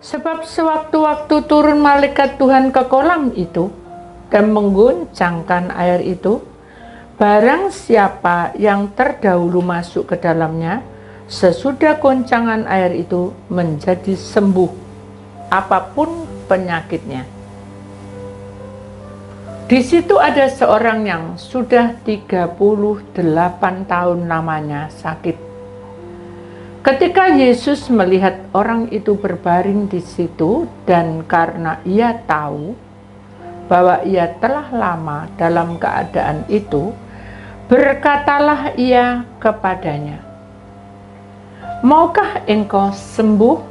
Sebab sewaktu-waktu turun malaikat Tuhan ke kolam itu dan mengguncangkan air itu, barang siapa yang terdahulu masuk ke dalamnya, sesudah goncangan air itu menjadi sembuh apapun penyakitnya. Di situ ada seorang yang sudah 38 tahun lamanya sakit. Ketika Yesus melihat orang itu berbaring di situ, dan karena ia tahu bahwa ia telah lama dalam keadaan itu, berkatalah ia kepadanya, "Maukah engkau sembuh?"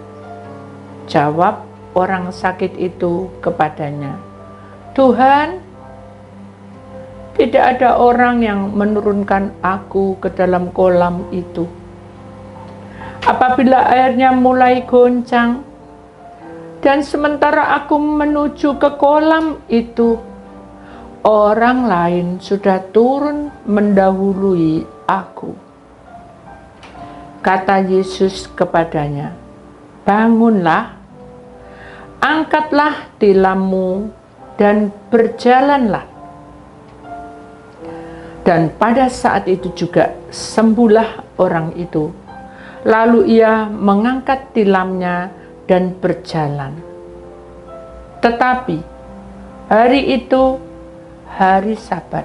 Jawab orang sakit itu kepadanya, "Tuhan, tidak ada orang yang menurunkan aku ke dalam kolam itu. Apabila airnya mulai goncang, dan sementara aku menuju ke kolam itu, orang lain sudah turun mendahului aku." Kata Yesus kepadanya, "Bangunlah, angkatlah tilammu dan berjalanlah." Dan pada saat itu juga sembuhlah orang itu. Lalu ia mengangkat tilamnya dan berjalan. Tetapi hari itu hari Sabat.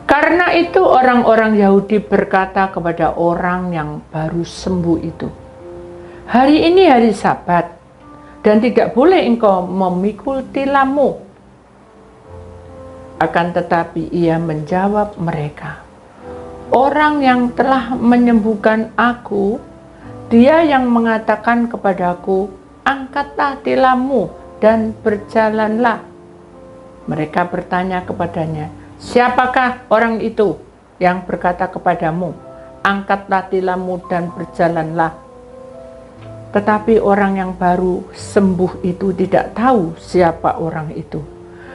Karena itu orang-orang Yahudi berkata kepada orang yang baru sembuh itu, "Hari ini hari Sabat, dan tidak boleh engkau memikul tilammu." Akan tetapi ia menjawab mereka, "Orang yang telah menyembuhkan aku, dia yang mengatakan kepadaku, 'Angkatlah tilammu dan berjalanlah.'" Mereka bertanya kepadanya, "Siapakah orang itu yang berkata kepadamu, 'Angkatlah tilammu dan berjalanlah'?" Tetapi orang yang baru sembuh itu tidak tahu siapa orang itu,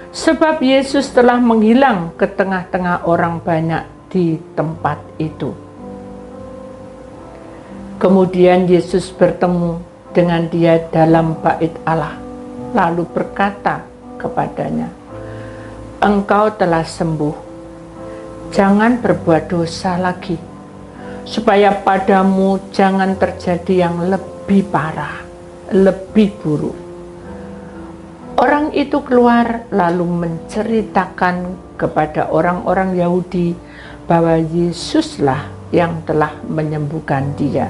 sebab Yesus telah menghilang ke tengah-tengah orang banyak di tempat itu. Kemudian Yesus bertemu dengan dia dalam bait Allah, lalu berkata kepadanya, "Engkau telah sembuh, jangan berbuat dosa lagi, supaya padamu jangan terjadi yang lebih parah, lebih buruk." Orang itu keluar lalu menceritakan kepada orang-orang Yahudi bahwa Yesuslah yang telah menyembuhkan dia.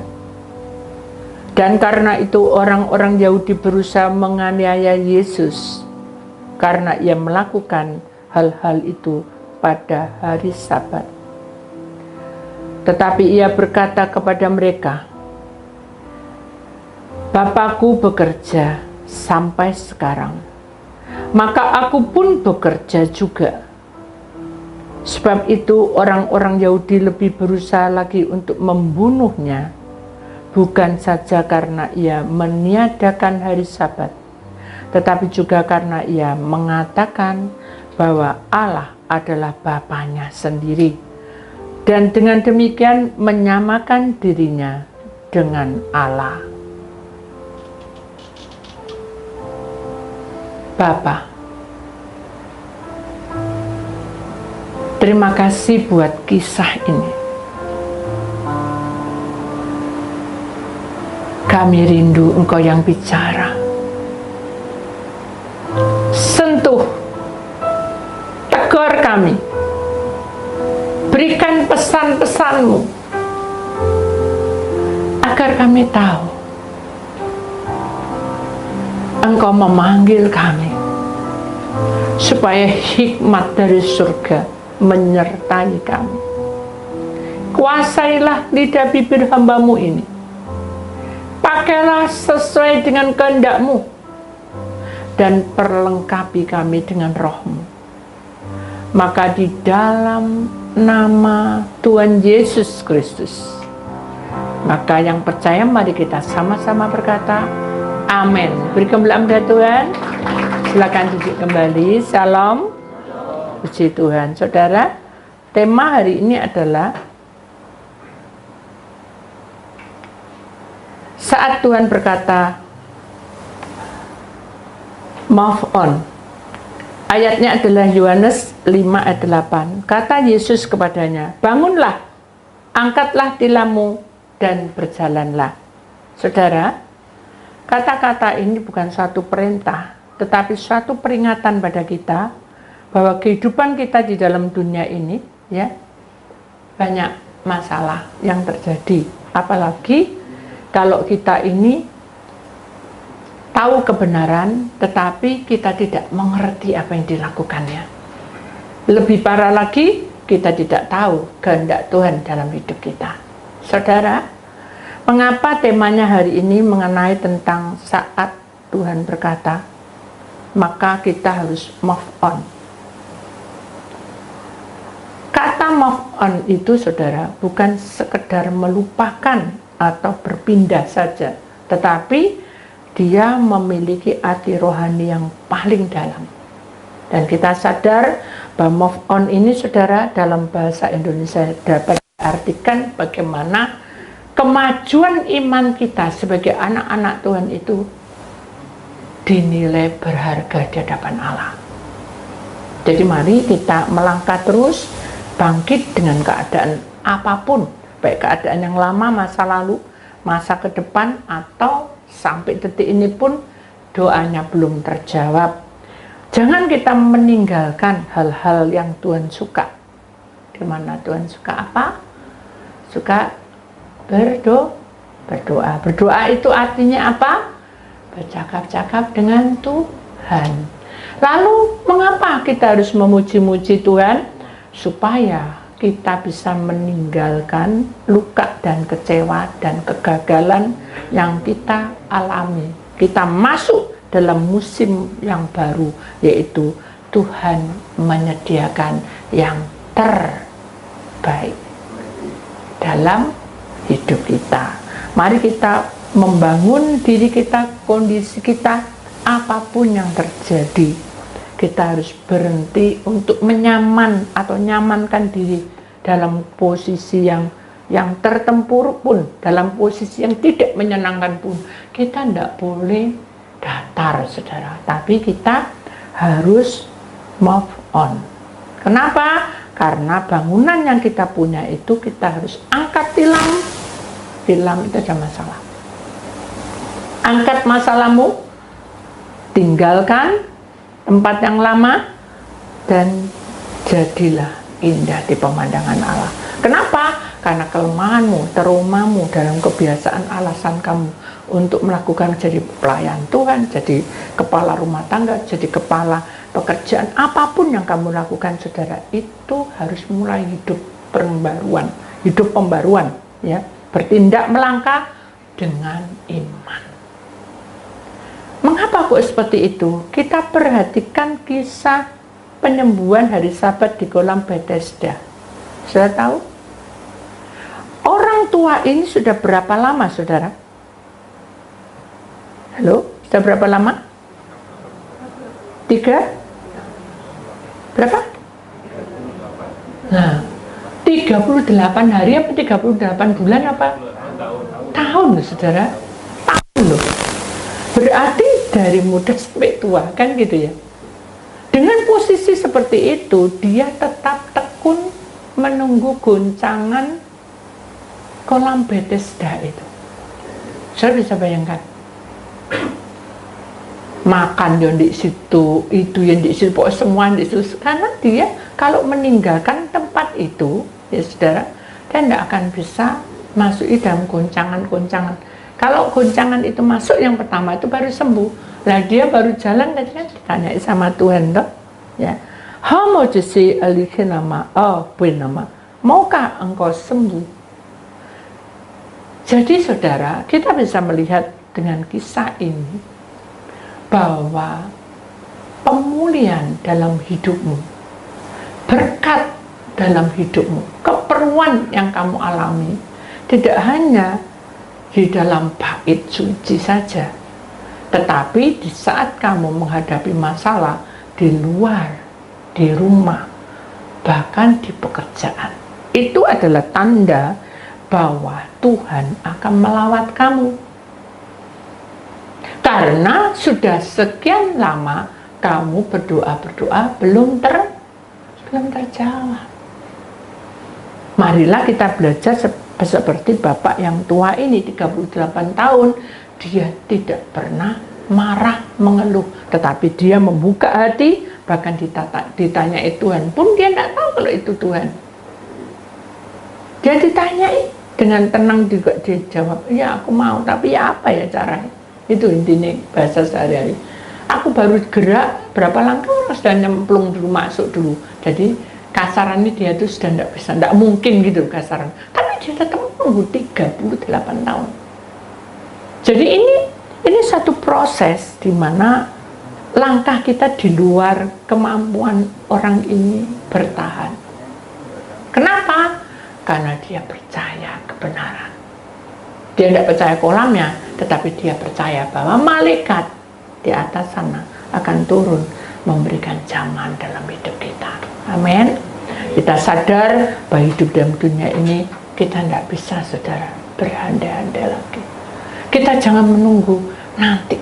Dan karena itu orang-orang Yahudi berusaha menganiaya Yesus karena ia melakukan hal-hal itu pada hari Sabat. Tetapi ia berkata kepada mereka, "Bapakku bekerja sampai sekarang, maka aku pun bekerja juga." Sebab itu orang-orang Yahudi lebih berusaha lagi untuk membunuhnya, bukan saja karena ia meniadakan hari Sabat, tetapi juga karena ia mengatakan bahwa Allah adalah Bapanya sendiri, dan dengan demikian menyamakan dirinya dengan Allah. Bapa, terima kasih buat kisah ini. Kami rindu Engkau yang bicara. Sentuh, tegur kami. Berikan pesan-pesan-Mu agar kami tahu Engkau memanggil kami supaya hikmat dari surga menyertai kami. Kuasailah lidah bibir hamba-Mu ini. Pakailah sesuai dengan kehendak-Mu dan perlengkapi kami dengan Roh-Mu. Maka di dalam nama Tuhan Yesus Kristus, maka yang percaya mari kita sama-sama berkata, amin. Beri kemuliaan kepada Tuhan. Silakan duduk kembali. Salam. Puji Tuhan. Saudara, tema hari ini adalah Saat Tuhan berkata, move on. Ayatnya adalah Yohanes 5 ayat 8. Kata Yesus kepadanya, bangunlah, angkatlah tilammu, dan berjalanlah. Saudara, kata-kata ini bukan suatu perintah, tetapi suatu peringatan pada kita bahwa kehidupan kita di dalam dunia ini, ya, banyak masalah yang terjadi. Apalagi kalau kita ini tahu kebenaran, tetapi kita tidak mengerti apa yang dilakukannya. Lebih parah lagi, kita tidak tahu kehendak Tuhan dalam hidup kita. Saudara, mengapa temanya hari ini mengenai tentang saat Tuhan berkata, maka kita harus move on. Kata move on itu, saudara, bukan sekedar melupakan atau berpindah saja, tetapi dia memiliki arti rohani yang paling dalam. Dan kita sadar bahwa move on ini, saudara, dalam bahasa Indonesia dapat diartikan bagaimana kemajuan iman kita sebagai anak-anak Tuhan itu dinilai berharga di hadapan Allah. Jadi mari kita melangkah terus, bangkit dengan keadaan apapun, baik keadaan yang lama, masa lalu, masa ke depan, atau sampai detik ini pun doanya belum terjawab. Jangan kita meninggalkan hal-hal yang Tuhan suka. Di mana Tuhan suka apa? Suka berdoa. Berdoa itu artinya apa? Bercakap-cakap dengan Tuhan. Lalu mengapa kita harus memuji-muji Tuhan? Supaya kita bisa meninggalkan luka dan kecewa dan kegagalan yang kita alami. Kita masuk dalam musim yang baru, yaitu Tuhan menyediakan yang terbaik dalam hidup kita. Mari kita membangun diri kita, kondisi kita, apapun yang terjadi. Kita harus berhenti untuk nyamankan diri dalam posisi yang tertempuruk pun, dalam posisi yang tidak menyenangkan pun. Kita tidak boleh datar, saudara, tapi kita harus move on. Kenapa? Karena bangunan yang kita punya itu kita harus angkat tilam. Tilam itu ada masalah. Angkat masalahmu, tinggalkan tempat yang lama, dan jadilah indah di pemandangan Allah. Kenapa? Karena kelemahanmu, traumamu, dalam kebiasaan alasan kamu untuk melakukan jadi pelayan Tuhan, jadi kepala rumah tangga, jadi kepala pekerjaan, apapun yang kamu lakukan, saudara, itu harus mulai hidup pembaruan, ya, bertindak melangkah dengan iman. Mengapa kok seperti itu? Kita perhatikan kisah penyembuhan hari Sabat di kolam Bethesda. Sudah tahu? Orang tua ini sudah berapa lama, saudara? Halo? Sudah berapa lama? 3? Berapa? Nah, 38 hari apa 38 bulan apa? Tahun loh, saudara. Tahun loh. Berarti dari muda sampai tua, kan gitu ya. Dengan posisi seperti itu, dia tetap tekun menunggu goncangan kolam Bethesda itu. Saya bisa bayangkan. Makan yang di situ, itu yang di situ, pokoknya semua di situ. Karena dia kalau meninggalkan tempat itu, ya saudara, dia tidak akan bisa masuk dalam goncangan-goncangan. Kalau goncangan itu masuk yang pertama itu baru sembuh. Lah dia baru jalan tadi kan ditanya sama Tuhan toh, ya. How much see nama? Oh, nama. Maukah engkau sembuh? Jadi saudara, kita bisa melihat dengan kisah ini bahwa pemulihan dalam hidupmu, berkat dalam hidupmu, keperluan yang kamu alami tidak hanya di dalam bait suci saja, tetapi di saat kamu menghadapi masalah di luar, di rumah, bahkan di pekerjaan, itu adalah tanda bahwa Tuhan akan melawat kamu. Karena sudah sekian lama kamu berdoa belum terjawab. Marilah kita belajar seperti Bapak yang tua ini 38 tahun. Dia tidak pernah marah, mengeluh, tetapi dia membuka hati. Bahkan ditanyai Tuhan pun dia tidak tahu kalau itu Tuhan. Dia ditanyai dengan tenang juga dia jawab, ya aku mau, tapi ya apa ya caranya? Itu intinya bahasa sehari-hari. Aku baru gerak berapa langkah orang sudah nyemplung dulu, masuk dulu. Jadi kasarannya dia tuh sudah tidak bisa, tidak mungkin gitu kasaran. Tapi dia tetap menunggu 38 tahun. Jadi ini satu proses di mana langkah kita di luar kemampuan orang ini bertahan. Kenapa? Karena dia percaya kebenaran. Dia tidak percaya kolamnya, tetapi dia percaya bahwa malaikat di atas sana akan turun memberikan zaman dalam hidup kita. Amin. Kita sadar bahwa hidup dalam dunia ini kita tidak bisa, saudara, berandai-andai lagi. Kita jangan menunggu nanti.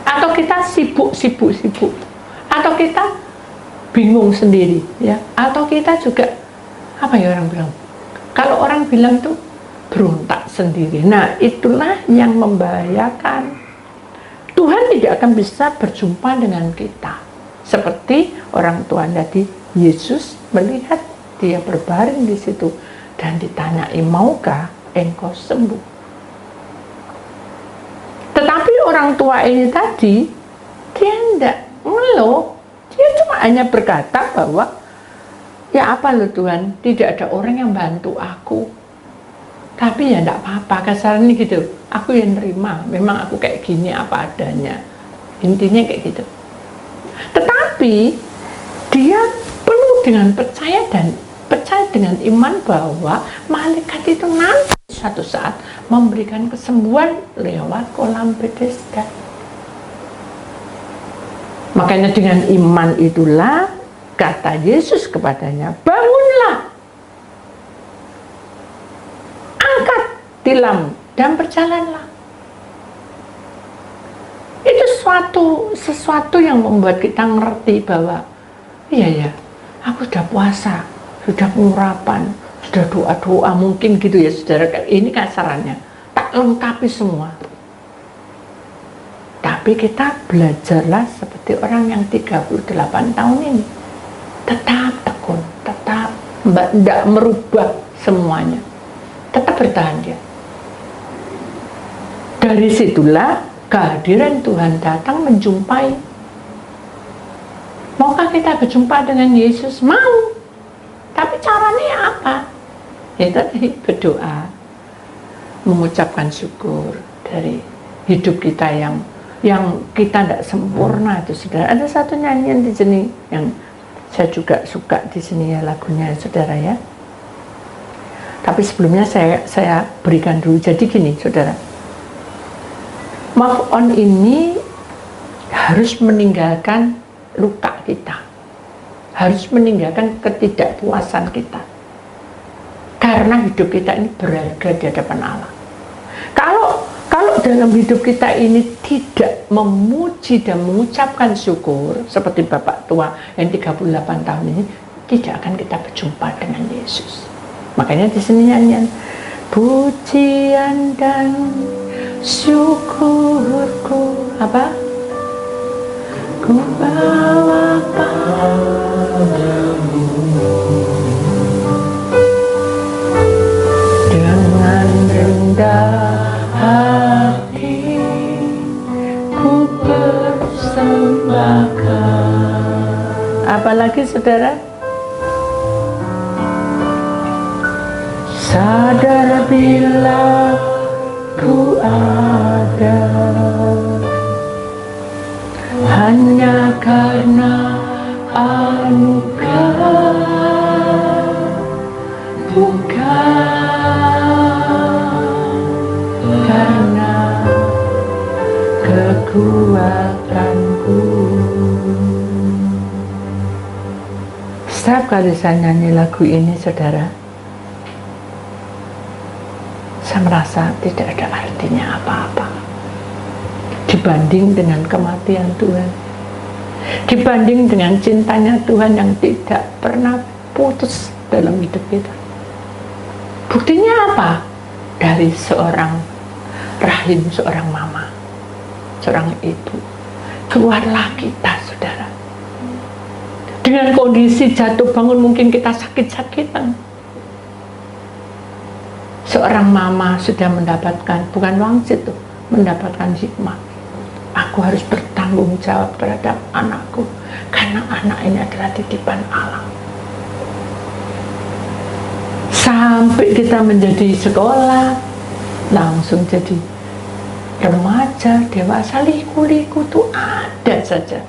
Atau kita sibuk. Atau kita bingung sendiri, ya. Atau kita juga, apa ya orang bilang? Kalau orang bilang tuh berontak sendiri. Nah, itulah yang membahayakan. Tuhan tidak akan bisa berjumpa dengan kita. Seperti orang tua tadi, Yesus melihat dia berbaring di situ dan ditanyai, maukah engkau sembuh? Tetapi orang tua ini tadi, dia tidak mengeluh. Dia cuma hanya berkata bahwa, ya apa loh Tuhan, tidak ada orang yang bantu aku. Tapi ya enggak apa-apa, kasarnya gitu. Aku yang nerima, memang aku kayak gini apa adanya. Intinya kayak gitu. Tetapi dia penuh dengan percaya dengan iman bahwa malaikat itu nanti suatu saat memberikan kesembuhan lewat kolam Bethesda. Makanya dengan iman itulah kata Yesus kepadanya, bangunlah, angkat tilam dan berjalanlah. Itu sesuatu yang membuat kita ngerti bahwa iya ya, aku sudah puasa, sudah pengurapan, sudah doa-doa, mungkin gitu ya saudara, ini kasarannya tak lengkapi semua. Tapi kita belajarlah seperti orang yang 38 tahun ini, tetap tekun, tetap tidak merubah semuanya, tetap bertahan dia. Dari situlah kehadiran Tuhan datang menjumpai. Maukah kita berjumpa dengan Yesus? Mau. Tapi caranya apa? Ya tadi berdoa, mengucapkan syukur dari hidup kita yang kita tidak sempurna itu, saudara. Ada satu nyanyian di sini yang saya juga suka di sini ya, lagunya saudara ya. Tapi sebelumnya saya berikan dulu. Jadi gini saudara, move on ini harus meninggalkan luka kita, harus meninggalkan ketidakpuasan kita, karena hidup kita ini berharga di hadapan Allah. Kalau dalam hidup kita ini tidak memuji dan mengucapkan syukur seperti Bapak tua yang 38 tahun ini, tidak akan kita berjumpa dengan Yesus. Makanya di sini nyanyian, pujian dan syukurku apa? Ku bawa padamu dengan rendah hati, ku persembahkan. Apalagi saudara? Sadar bila ku ada hanya karena anugerah, bukan karena kekuatanku. Setiap kali saya nyanyi lagu ini saudara, saya merasa tidak ada artinya apa-apa. dibanding dengan kematian Tuhan, dibanding dengan cintanya Tuhan yang tidak pernah putus dalam hidup kita. Buktinya apa? Dari seorang rahim, seorang mama, seorang ibu, keluarlah kita, saudara. Dengan kondisi jatuh bangun, mungkin kita sakit-sakitan. Seorang mama sudah mendapatkan, bukan wangsit tuh, mendapatkan hikmah. Aku harus bertanggung jawab terhadap anakku, karena anak ini adalah titipan Allah. Sampai kita menjadi sekolah, langsung jadi remaja, dewasa, liku-liku tuh ada saja.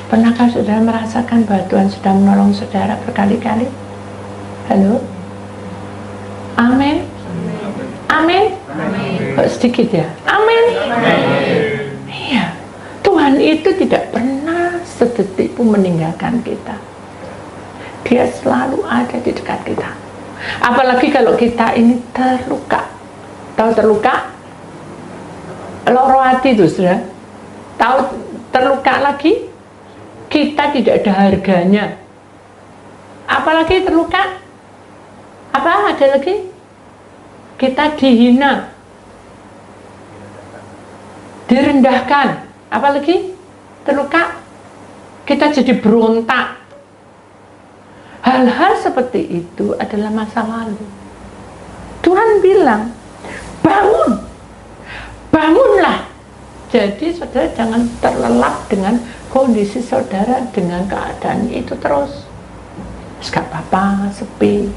Pernahkah saudara merasakan bahwa Tuhan sudah menolong saudara berkali-kali? Halo? Amin? Amin? Kok sedikit ya? Amin? Iya. Tuhan itu tidak pernah sedetik pun meninggalkan kita. Dia selalu ada di dekat kita. Apalagi kalau kita ini terluka. Tahu terluka? Loro hati itu, saudara. Tahu terluka lagi? Kita tidak ada harganya. Apalagi terluka? Apa ada lagi? Kita dihina, direndahkan. Apalagi terluka? Kita jadi berontak. Hal-hal seperti itu adalah masa lalu. Tuhan bilang, bangun, bangunlah. Jadi saudara jangan terlelap dengan kondisi saudara, dengan keadaan itu terus. Gak apa-apa, sepi,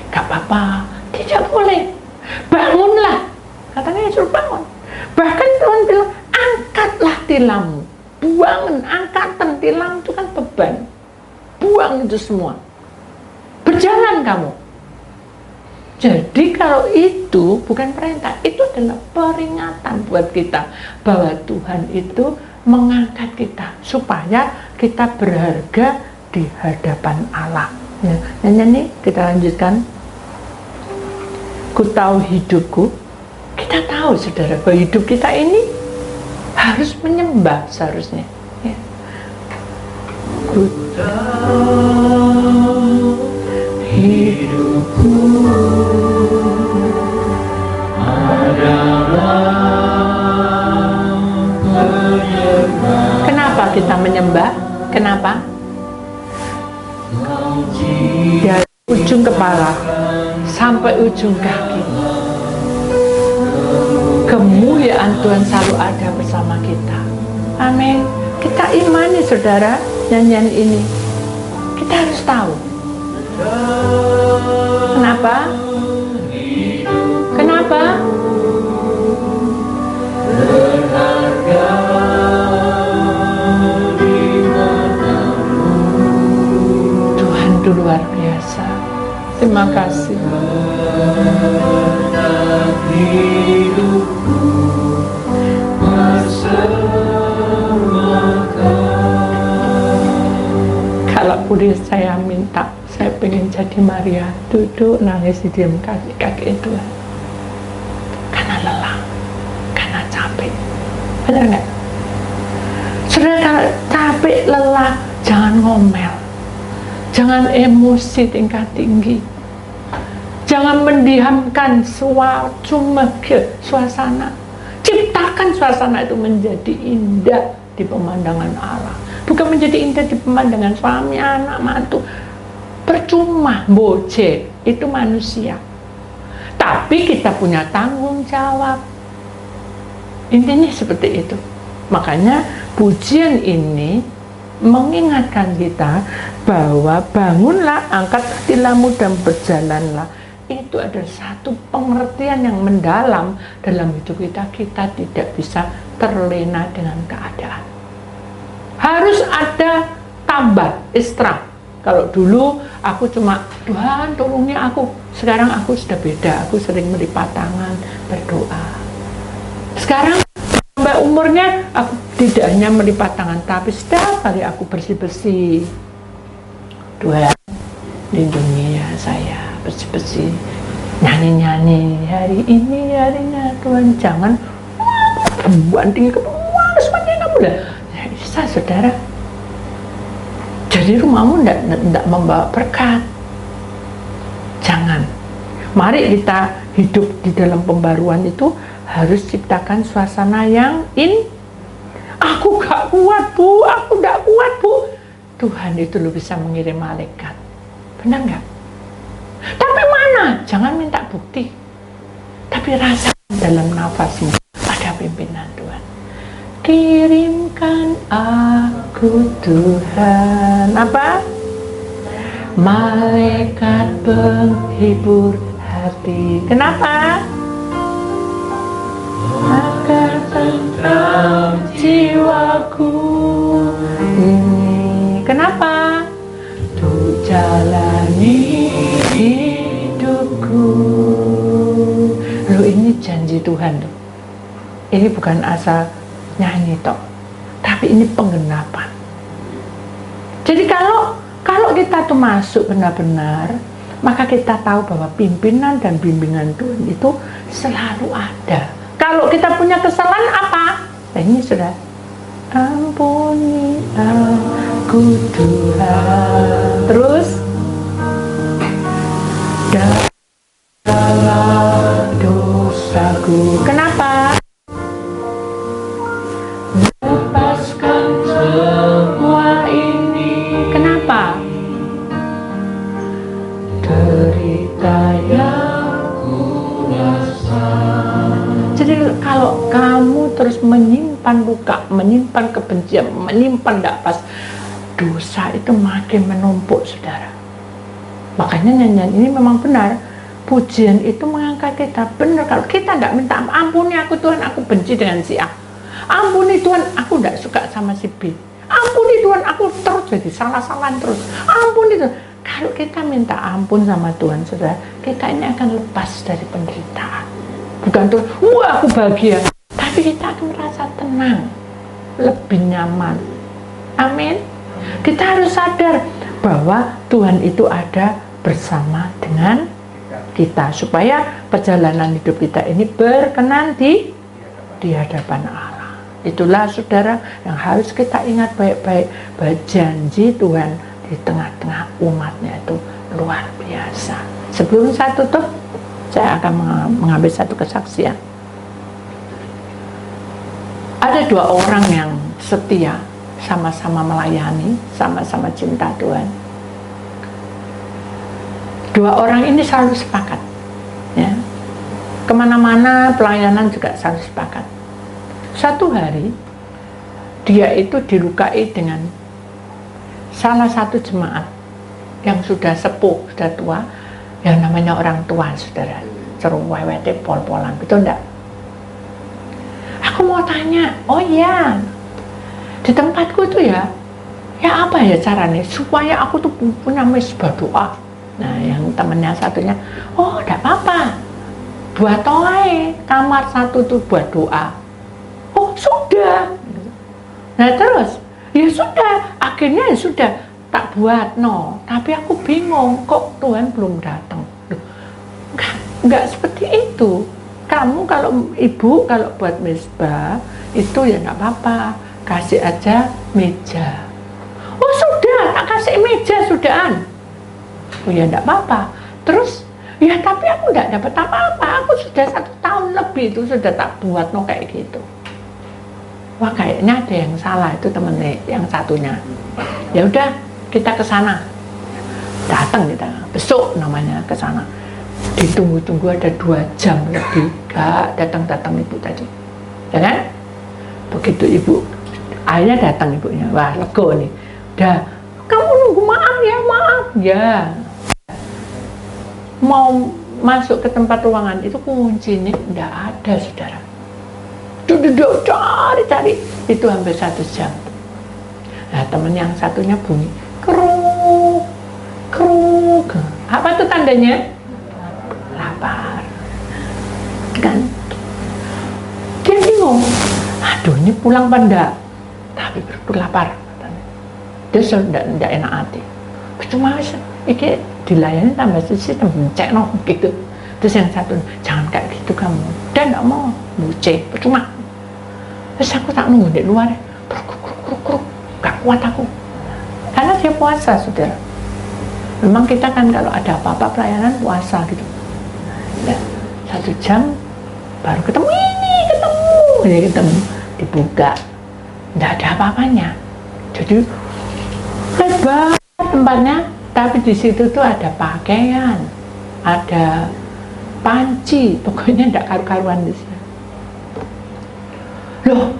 gak apa-apa, tidak boleh. Bangunlah, katanya suruh bangun. Bahkan Tuhan bilang, angkatlah tilammu. Buang, angkatan tilam itu kan beban. Buang itu semua. Berjalan kamu. Jadi kalau itu bukan perintah, itu adalah peringatan buat kita bahwa Tuhan itu mengangkat kita supaya kita berharga di hadapan Allah. Ya, nyanyi kita lanjutkan. Ku tahu hidupku. Kita tahu saudara bahwa hidup kita ini harus menyembah seharusnya. Ya. Ku tahu hidupku adalah penyembah. Kenapa kita menyembah? Kenapa? Dari ujung kepala sampai ujung kaki, kemuliaan Tuhan selalu ada bersama kita. Amin. Kita imani saudara nyanyian ini. Kita harus tahu. Kenapa? Kenapa? Tuhan itu luar biasa. Terima kasih. Kalau boleh saya minta, saya pengen jadi Maria, duduk nangis di diam kaki itu, karena lelah, karena capek. Benar nggak? Saudara, capek, lelah, jangan ngomel, jangan emosi tingkat tinggi, jangan mendiamkan suasana. Ciptakan suasana itu menjadi indah di pemandangan Allah, bukan menjadi indah di pemandangan suami, anak, mantu. Percuma, bocek, itu manusia. Tapi kita punya tanggung jawab. Intinya seperti itu. Makanya pujian ini mengingatkan kita bahwa bangunlah, angkat tilammu dan berjalanlah. Itu adalah satu pengertian yang mendalam dalam hidup kita. Kita tidak bisa terlena dengan keadaan. Harus ada tambah, ekstra. Kalau dulu aku cuma, Tuhan tolongnya aku. Sekarang aku sudah beda, aku sering melipat tangan, berdoa. Sekarang tambah umurnya, aku tidak hanya melipat tangan, tapi setiap kali aku bersih-bersih. Tuhan, lindungi ya saya, bersih-bersih. Nyanyi-nyanyi, hari ini harinya Tuhan, jangan perempuan tinggi keluar semuanya kamu lah. Ya, bisa saudara. Jadi rumahmu tidak membawa berkat. Jangan. Mari kita hidup di dalam pembaruan itu harus ciptakan suasana yang aku gak kuat bu, aku gak kuat bu. Tuhan itu lo bisa mengirim malaikat. Benar nggak? Tapi mana? Jangan minta bukti. Tapi rasakan dalam nafasmu ada pimpinan Tuhan. Kirimkan aku Tuhan. Apa? Malaikat penghibur hati. Kenapa? Agar tentram jiwaku ini. Kenapa? Untuk jalani hidupku. Loh, ini janji Tuhan loh. Ini bukan asal nyanyi toh, tapi ini penggenapan. Jadi kalau kita tuh masuk benar-benar, maka kita tahu bahwa pimpinan dan bimbingan Tuhan itu selalu ada. Kalau kita punya kesalahan apa? Nah, ini sudah. Ampuni aku Tuhan. Terus dalam dosaku. Kenapa? Lepaskan semua ini. Kenapa? Derita yang ku rasa. Jadi kalau kamu terus menyimpan luka, menyimpan kebencian, menyimpan tidak pas, dosa itu makin menumpuk, saudara. Makanya nyanyian ini memang benar. Pujian itu mengangkat kita. Benar, kalau kita tidak minta ampuni aku Tuhan, aku benci dengan si A. Ampuni Tuhan, aku tidak suka sama si B. Ampuni Tuhan, aku terus jadi salah-salahan terus. Ampuni Tuhan. Kalau kita minta ampun sama Tuhan, saudara, kita ini akan lepas dari penderitaan. Bukan tuh, wah aku bahagia. Tapi kita akan merasa tenang, lebih nyaman. Amin. Kita harus sadar bahwa Tuhan itu ada bersama dengan kita, supaya perjalanan hidup kita ini berkenan di hadapan Allah. Itulah saudara yang harus kita ingat baik-baik, bahwa janji Tuhan di tengah-tengah umatnya itu luar biasa. Sebelum saya tutup, saya akan mengambil satu kesaksian. Ada dua orang yang setia, sama-sama melayani, sama-sama cinta Tuhan. Dua orang ini selalu sepakat, ya. Kemana-mana pelayanan juga selalu sepakat. Satu hari dia itu dilukai dengan salah satu jemaat yang sudah sepuh, sudah tua, yang namanya orang tua, saudara. Seru wewete pol-polan, betul enggak? Aku mau tanya, oh ya, di tempatku tuh ya apa ya caranya supaya aku tuh punya mesbah doa. Nah, yang temennya satunya, oh enggak apa-apa, buat toai kamar satu tuh buat doa. Oh sudah. Nah terus, ya sudah, akhirnya ya sudah tak buat, no. Tapi aku bingung, kok Tuhan belum datang. Enggak seperti itu. Kamu kalau ibu kalau buat mesbah itu ya enggak apa-apa, kasih aja meja. Oh sudah, tak kasih meja sudahan. Oh ya enggak apa-apa. Terus ya tapi aku enggak dapat apa-apa. Aku sudah 1 tahun lebih itu sudah tak buat, no, kayak gitu. Wah kayaknya ada yang salah itu temennya yang satunya. Ya udah kita ke sana. Datang kita, besok namanya ke sana. Ditunggu-tunggu ada 2 jam lebih, gak datang ibu tadi, ya kan? Begitu ibu, akhirnya datang ibunya, wah lego nih. Udah, kamu nunggu, maaf ya. Mau masuk ke tempat ruangan itu kunci nih, nggak ada, saudara. Duduk cari, itu hampir 1 jam. Nah temen yang satunya bunyi kruk, apa tuh tandanya? Lapar, kan? Dia bingung, aduh ini pulang apa enggak? Tapi berarti lapar. Dia sudah enggak enak hati. Cuma ini dilayani tambah sisi cek no gitu. Terus yang satu, jangan kayak gitu kamu. Dia enggak mau buce, cuma Terus aku tak nunggu di luar, kruk, gak kuat aku. Karena dia puasa, saudara. Memang kita kan kalau ada apa-apa pelayanan puasa gitu. Ya, 1 jam baru ketemu, dibuka, nggak ada apa-apanya. Jadi lebar tempatnya, tapi di situ tuh ada pakaian, ada panci, pokoknya nggak karu-karuan di sini. Loh,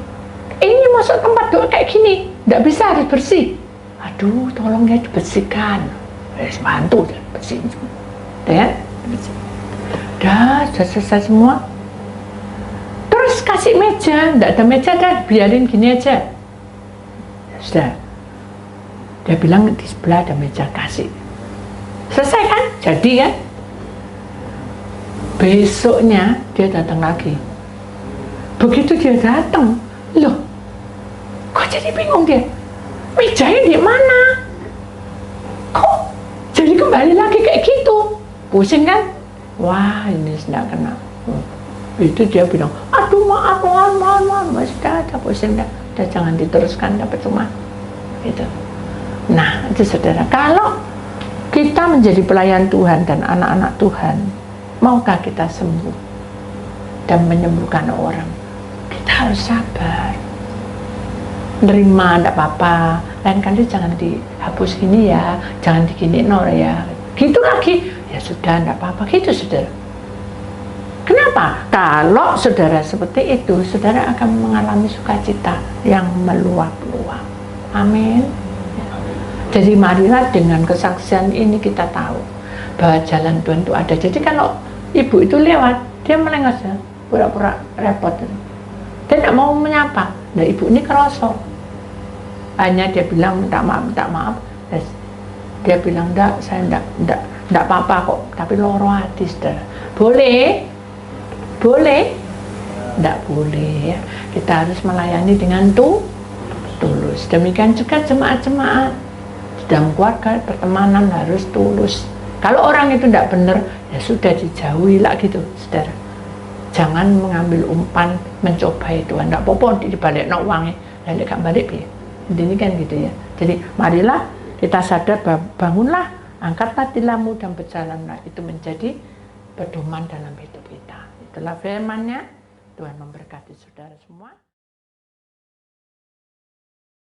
ini masuk tempat doa kayak gini, nggak bisa, harus bersih. Aduh, tolong ya dibersihkan. Bantu bersihin semua. Ya, udah selesai semua. Terus kasih meja, nggak ada meja kan, biarin gini aja. Sudah. Dia bilang di sebelah ada meja, kasih. Selesai kan? Jadi kan? Besoknya dia datang lagi. Begitu dia datang, loh, kok jadi bingung dia? Mejanya di mana? Kok jadi kembali lagi kayak gitu? Pusing kan? Wah, ini tidak kena. Itu dia bilang, aduh maaf, sudah ada pusing dah, jangan diteruskan, dapat cuma itu. Nah, itu saudara, kalau kita menjadi pelayan Tuhan dan anak-anak Tuhan, maukah kita sembuh dan menyembuhkan orang? Kita harus sabar, nerima, tidak apa-apa. Lain kali jangan dihapus gini ya, jangan digini ya, gitu lagi. Ya sudah, tidak apa-apa, gitu saudara. Kenapa? Kalau saudara seperti itu, saudara akan mengalami sukacita yang meluap-luap. Amin. Jadi marilah dengan kesaksian ini kita tahu bahwa jalan Tuhan itu ada. Jadi kalau ibu itu lewat, dia melengos ya, pura-pura repot. Dia tidak mau menyapa. Nah, ibu ini kerosok. Hanya dia bilang minta maaf. Dia bilang enggak, saya enggak apa-apa kok, tapi loro hati, saudara. Boleh? Enggak boleh ya. Kita harus melayani dengan tulus. Demikian juga jemaat-jemaat dalam keluarga, pertemanan harus tulus. Kalau orang itu tidak benar, ya sudah dijauhi lah gitu, saudara. Jangan mengambil umpan, mencobai Tuhan. Tidak apa-apa dibalik uangnya, dan gak balik ya. Ini kan gitu ya. Jadi marilah kita sadar, bangunlah, angkatlah tilammu dan berjalanlah. Itu menjadi pedoman dalam hidup kita. Itulah firman-Nya. Tuhan memberkati saudara semua.